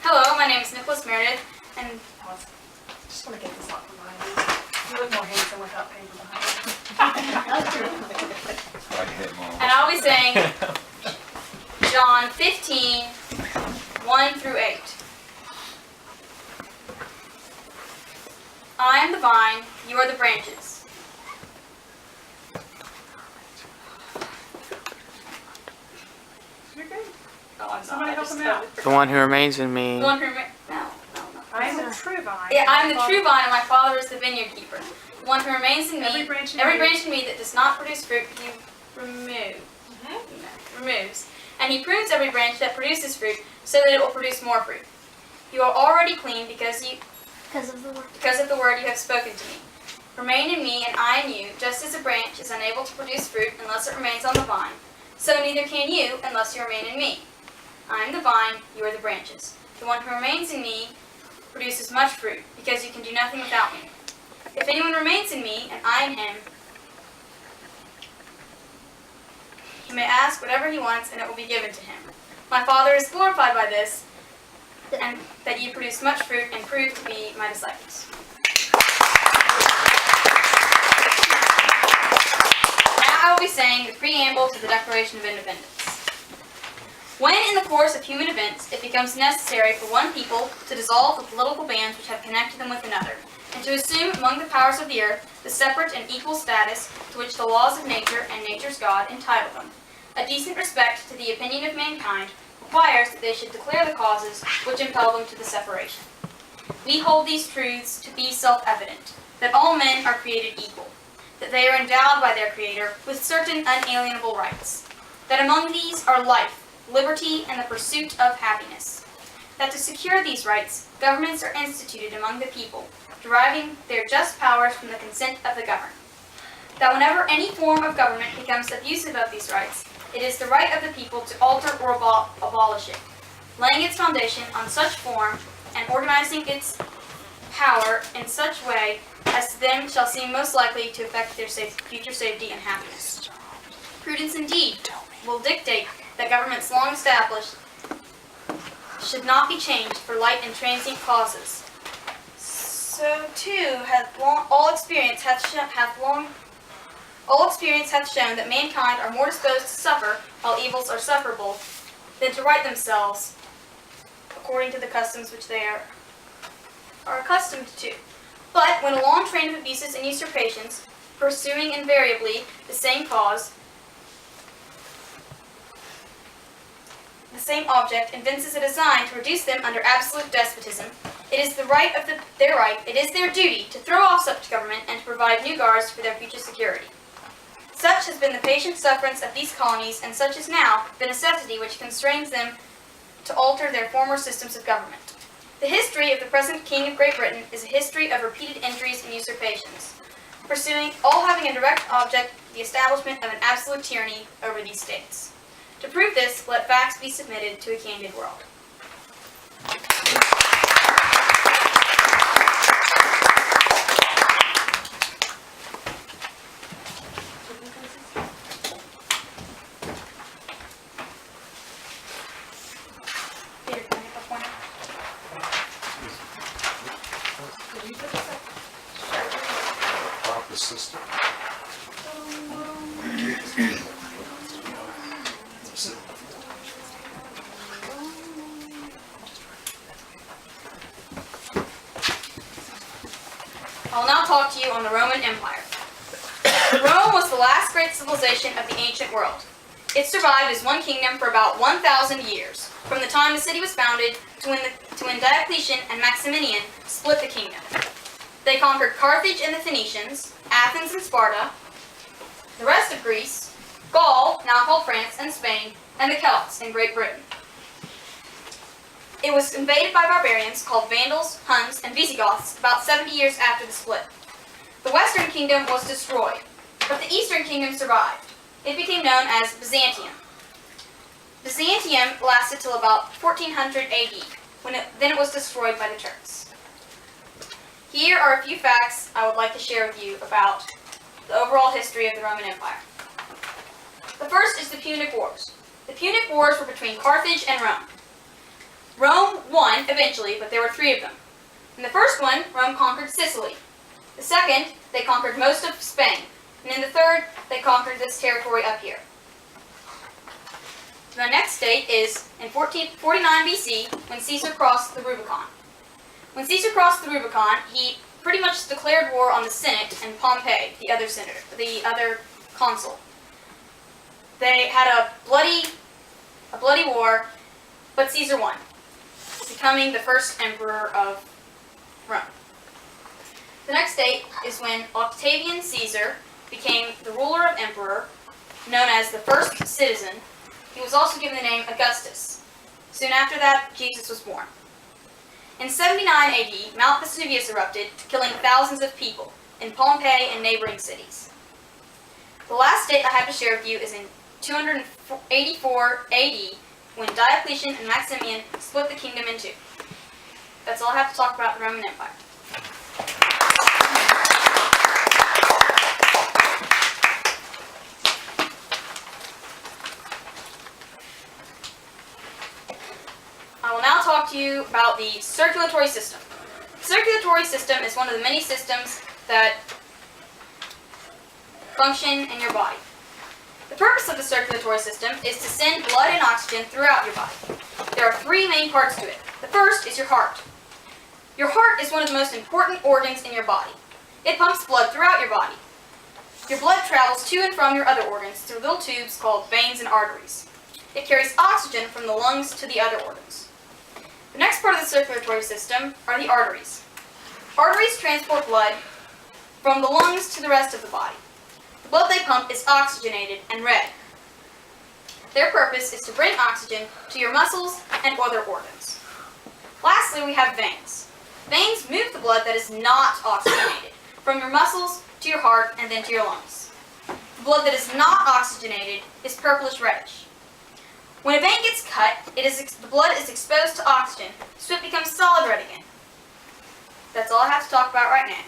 Hello, my name is Meredith, and I just want to get this off behind you. You look more handsome without paper behind you. and I'll be saying John 15, 1 through 8. I am the vine, you are the branches. You're good. Oh, I'm Somebody not. I help just him out. totally The forgot. one who remains in me. The one who no. I am the true vine. Yeah, I'm the true vine, and my Father is the vineyard keeper. The one who remains in me, Every branch in me that does not produce fruit, he removes. And he prunes every branch that produces fruit, so that it will produce more fruit. You are already clean because of the word you have spoken to me. Remain in me, and I in you, just as a branch is unable to produce fruit unless it remains on the vine. So neither can you unless you remain in me. I am the vine, you are the branches. The one who remains in me produces much fruit, because you can do nothing without me. If anyone remains in me, and I in him, he may ask whatever he wants, and it will be given to him. My Father is glorified by this, and that you produce much fruit and prove to be my disciples. Now I will be saying the preamble to the Declaration of Independence. When in the course of human events it becomes necessary for one people to dissolve the political bands which have connected them with another, and to assume among the powers of the earth the separate and equal status to which the laws of nature and nature's God entitle them, a decent respect to the opinion of mankind requires that they should declare the causes which impel them to the separation. We hold these truths to be self-evident, that all men are created equal, that they are endowed by their Creator with certain unalienable rights, that among these are life, liberty, and the pursuit of happiness, that to secure these rights, governments are instituted among the people, deriving their just powers from the consent of the governed, that whenever any form of government becomes abusive of these rights, it is the right of the people to alter or abolish it, laying its foundation on such form and organizing its power in such way as to them shall seem most likely to affect their future safety and happiness. Prudence indeed will dictate that governments long established should not be changed for light and transient causes. So too all experience hath shown that mankind are more disposed to suffer while evils are sufferable than to right themselves according to the customs which they are accustomed to. But when a long train of abuses and usurpations, pursuing invariably the same cause, the same object, evinces a design to reduce them under absolute despotism, it is it is their duty to throw off such government and to provide new guards for their future security. Such has been the patient sufferance of these colonies, and such is now the necessity which constrains them to alter their former systems of government. The history of the present King of Great Britain is a history of repeated injuries and usurpations, all having a direct object the establishment of an absolute tyranny over these states. To prove this, let facts be submitted to a candid world. Peter, can I get the pointer? The system. I will now talk to you on the Roman Empire. Rome was the last great civilization of the ancient world. It survived as one kingdom for about 1,000 years, from the time the city was founded to when Diocletian and Maximian split the kingdom. They conquered Carthage and the Phoenicians, Athens and Sparta, the rest of Greece, Gaul, now called France and Spain, and the Celts in Great Britain. It was invaded by barbarians called Vandals, Huns, and Visigoths about 70 years after the split. The Western Kingdom was destroyed, but the Eastern Kingdom survived. It became known as Byzantium. Byzantium lasted till about 1400 AD, then it was destroyed by the Turks. Here are a few facts I would like to share with you about the overall history of the Roman Empire. The first is the Punic Wars. The Punic Wars were between Carthage and Rome. Rome won eventually, but there were 3 of them. In the first one, Rome conquered Sicily. The second, they conquered most of Spain. And in the third, they conquered this territory up here. The next date is in 1449 BC, when Caesar crossed the Rubicon. When Caesar crossed the Rubicon, he pretty much declared war on the Senate and Pompey, the other consul. They had a bloody war, but Caesar won, becoming the first emperor of Rome. The next date is when Octavian Caesar became the ruler of emperor, known as the first citizen. He was also given the name Augustus. Soon after that, Jesus was born. In 79 AD, Mount Vesuvius erupted, killing thousands of people in Pompeii and neighboring cities. The last date I have to share with you is in 284 AD, when Diocletian and Maximian split the kingdom in 2. That's all I have to talk about the Roman Empire. I will now talk to you about the circulatory system. The circulatory system is one of the many systems that function in your body. The purpose of the circulatory system is to send blood and oxygen throughout your body. There are 3 main parts to it. The first is your heart. Your heart is one of the most important organs in your body. It pumps blood throughout your body. Your blood travels to and from your other organs through little tubes called veins and arteries. It carries oxygen from the lungs to the other organs. The next part of the circulatory system are the arteries. Arteries transport blood from the lungs to the rest of the body. The blood they pump is oxygenated and red. Their purpose is to bring oxygen to your muscles and other organs. Lastly, we have veins. Veins move the blood that is not oxygenated from your muscles to your heart and then to your lungs. The blood that is not oxygenated is purplish reddish. When a vein gets cut, the blood is exposed to oxygen, so it becomes solid red again. That's all I have to talk about right now.